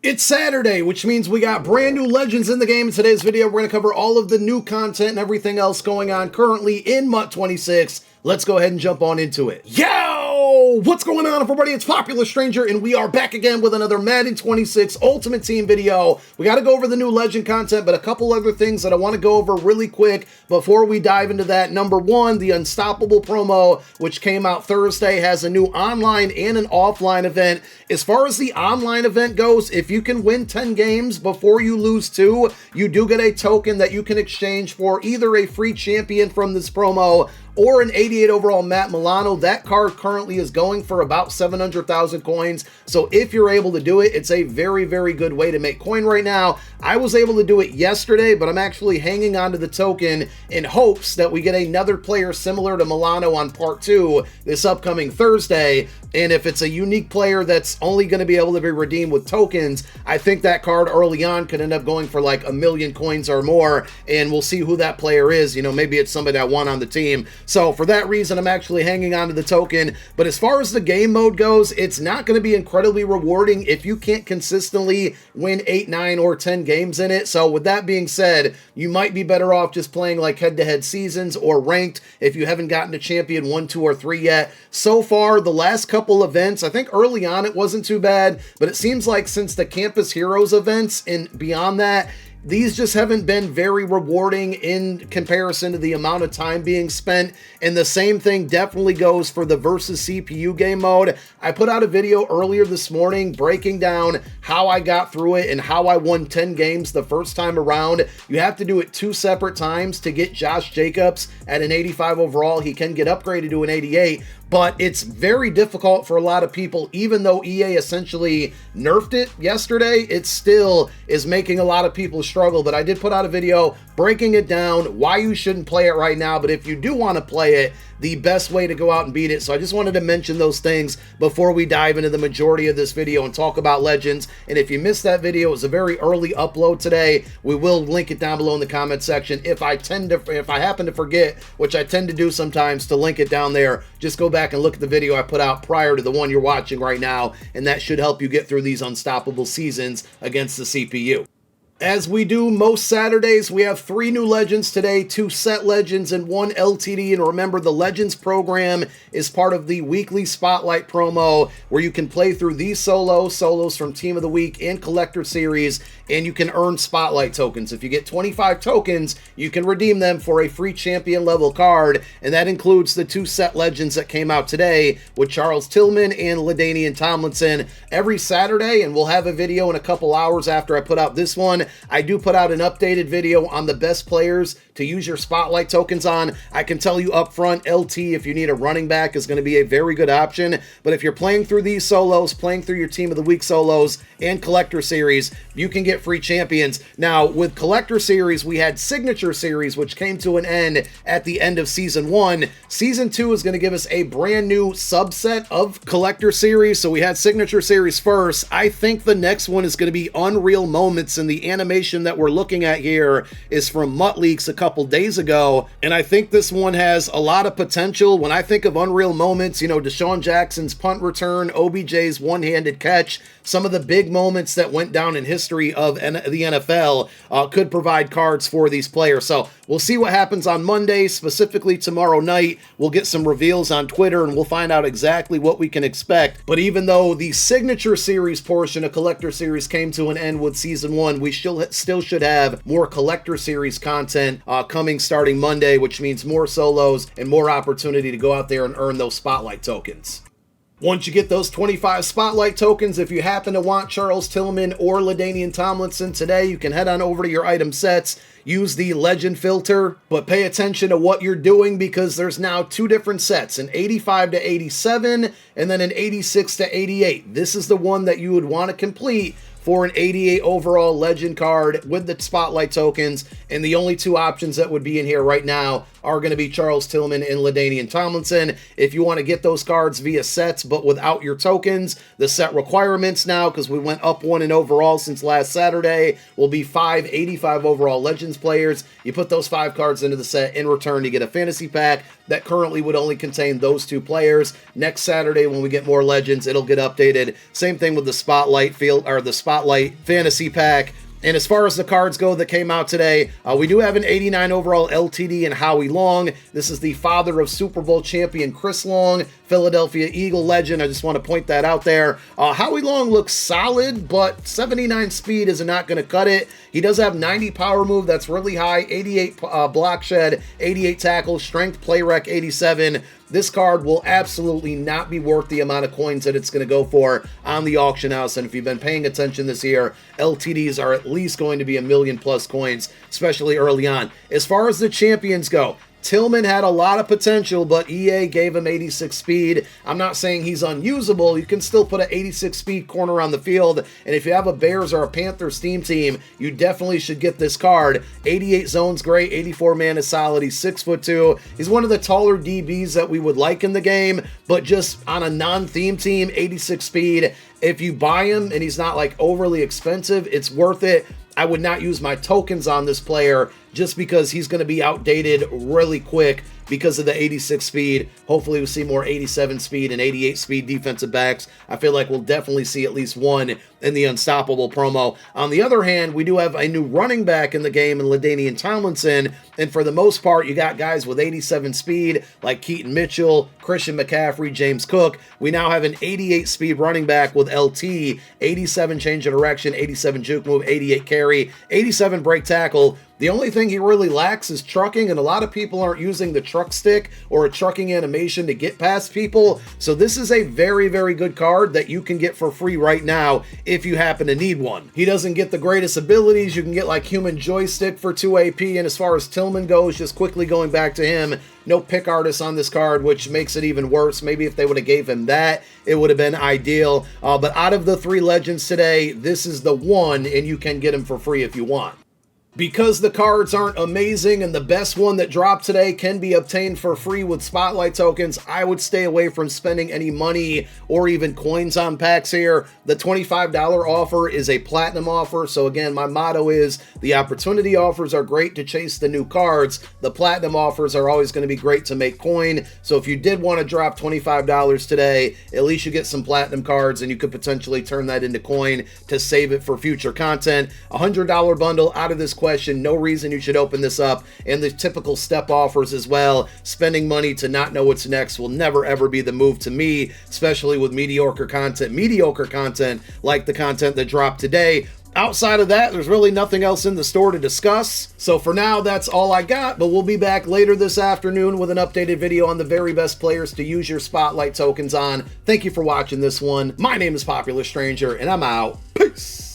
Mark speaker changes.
Speaker 1: It's Saturday, which means we got brand new legends in the game. In today's video, we're going to cover all of the new content and everything else going on currently in MUT 26. Let's go ahead and jump on into it. Yo! What's going on, everybody? It's Popular Stranger, and we are back again with another Madden 26 Ultimate Team video. We got to go over the new legend content, but a couple other things that I want to go over really quick before we dive into that. Number one, the Unstoppable promo, which came out Thursday, has a new online and an offline event. As far as the online event goes, if you can win 10 games before you lose 2, you do get a token that you can exchange for either a free champion from this promo or an 88 overall Matt Milano. That card currently is going for about 700,000 coins. So if you're able to do it, it's a very, very good way to make coin right now. I was able to do it yesterday, but I'm actually hanging on to the token in hopes that we get another player similar to Milano on part 2 this upcoming Thursday. And if it's a unique player that's only going to be able to be redeemed with tokens, I think that card early on could end up going for like 1 million coins or more. And we'll see who that player is. You know, maybe it's somebody I want on the team. So for that reason, I'm actually hanging on to the token. But as far as the game mode goes, it's not going to be incredibly rewarding if you can't consistently win 8, 9, or 10 games in it. So with that being said, you might be better off just playing like head-to-head seasons or ranked if you haven't gotten to champion 1, 2, or 3 yet. So far, the last couple events, I think early on it wasn't too bad, but it seems like since the Campus Heroes events and beyond that, these just haven't been very rewarding in comparison to the amount of time being spent. And the same thing definitely goes for the versus CPU game mode. I put out a video earlier this morning breaking down how I got through it and how I won 10 games the first time around. You have to do it 2 separate times to get Josh Jacobs at an 85 overall. He can get upgraded to an 88, but it's very difficult for a lot of people. Even though EA essentially nerfed it yesterday, it still is making a lot of people struggle. But I did put out a video breaking it down, why you shouldn't play it right now. But if you do want to play it, the best way to go out and beat it. So I just wanted to mention those things before we dive into the majority of this video and talk about Legends. And if you missed that video, it was a very early upload today. We will link it down below in the comment section. If I happen to forget, which I tend to do sometimes, to link it down there, just go back and look at the video I put out prior to the one you're watching right now, and that should help you get through these unstoppable seasons against the CPU. As we do most Saturdays, we have 3 new legends today, 2 set legends and 1 LTD. And remember, the Legends program is part of the weekly Spotlight promo where you can play through these solos from Team of the Week and Collector Series, and you can earn Spotlight tokens. If you get 25 tokens, you can redeem them for a free champion level card, and that includes the 2 set legends that came out today with Charles Tillman and LaDainian Tomlinson every Saturday, and we'll have a video in a couple hours after I put out this one. I do put out an updated video on the best players to use your Spotlight tokens on. I can tell you up front, LT, if you need a running back, is going to be a very good option. But if you're playing through these solos, playing through your Team of the Week solos and Collector Series, you can get free champions. Now, with Collector Series, we had Signature Series, which came to an end at the end of Season 1. Season 2 is going to give us a brand new subset of Collector Series. So we had Signature Series first. I think the next one is going to be Unreal Moments, in the animation that we're looking at here is from MUT Leaks a couple days ago, and I think this one has a lot of potential. When I think of Unreal Moments, you know, Deshaun Jackson's punt return, OBJ's one-handed catch, some of the big moments that went down in history of the NFL could provide cards for these players. So we'll see what happens on Monday, specifically tomorrow night. We'll get some reveals on Twitter and we'll find out exactly what we can expect. But even though the Signature Series portion of Collector Series came to an end with Season 1, we still should have more Collector Series content coming starting Monday, which means more solos and more opportunity to go out there and earn those Spotlight tokens. Once you get those 25 Spotlight tokens, if you happen to want Charles Tillman or LaDainian Tomlinson today, you can head on over to your item sets, use the legend filter, but pay attention to what you're doing because there's now 2 different sets, an 85 to 87 and then an 86 to 88. This is the one that you would want to complete for an 88 overall legend card with the Spotlight tokens, and the only 2 options that would be in here right now are going to be Charles Tillman and LaDainian Tomlinson. If you want to get those cards via sets but without your tokens, the set requirements now, because we went up one in overall since last Saturday, will be 5 85 overall Legends players. You put those 5 cards into the set. In return, you get a fantasy pack that currently would only contain those 2 players. Next Saturday, when we get more Legends, it'll get updated. Same thing with the Spotlight field, or the Spotlight fantasy pack. And as far as the cards go that came out today, we do have an 89 overall LTD in Howie Long. This is the father of Super Bowl champion Chris Long, Philadelphia Eagle legend. I just want to point that out there. Howie Long looks solid, but 79 speed is not going to cut it. He does have 90 power move. That's really high. 88 block shed, 88 tackle, strength, play rec 87. This card will absolutely not be worth the amount of coins that it's going to go for on the auction house. And if you've been paying attention this year, LTDs are at least going to be $1 million+ coins, especially early on. As far as the champions go, Tillman had a lot of potential, but EA gave him 86 speed. I'm not saying he's unusable. You can still put an 86 speed corner on the field, and if you have a Bears or a Panthers team, you definitely should get this card. 88 zones great, 84 man is solid. He's 6'2". He's one of the taller DBs that we would like in the game, but just on a non-theme team, 86 speed. If you buy him and he's not like overly expensive, it's worth it. I would not use my tokens on this player just because he's going to be outdated really quick because of the 86 speed. Hopefully we'll see more 87 speed and 88 speed defensive backs. I feel like we'll definitely see at least one in the Unstoppable promo. On the other hand, we do have a new running back in the game in LaDainian Tomlinson, and for the most part, you got guys with 87 speed like Keaton Mitchell, Christian McCaffrey, James Cook. We now have an 88 speed running back with LT, 87 change of direction, 87 juke move, 88 carry, 87 break tackle. The only thing he really lacks is trucking, and a lot of people aren't using the truck stick or a trucking animation to get past people. So this is a very, very good card that you can get for free right now if you happen to need one. He doesn't get the greatest abilities. You can get like human joystick for 2 AP, and as far as Tillman goes, just quickly going back to him, no pick artist on this card, which makes it even worse. Maybe if they would have gave him that, it would have been ideal. But out of the 3 legends today, this is the one, and you can get him for free if you want. Because the cards aren't amazing and the best one that dropped today can be obtained for free with Spotlight tokens, I would stay away from spending any money or even coins on packs here. The $25 offer is a platinum offer, so again, my motto is the opportunity offers are great to chase the new cards. The platinum offers are always going to be great to make coin, so if you did want to drop $25 today, at least you get some platinum cards and you could potentially turn that into coin to save it for future content. $100 bundle out of this question, no reason you should open this up, and the typical step offers as well. Spending money to not know what's next will never ever be the move to me, especially with mediocre content like the content that dropped today. Outside of that, there's really nothing else in the store to discuss. So for now, that's all I got, but we'll be back later this afternoon with an updated video on the very best players to use your Spotlight tokens on. Thank you for watching this one. My name is Popular Stranger, and I'm out. Peace!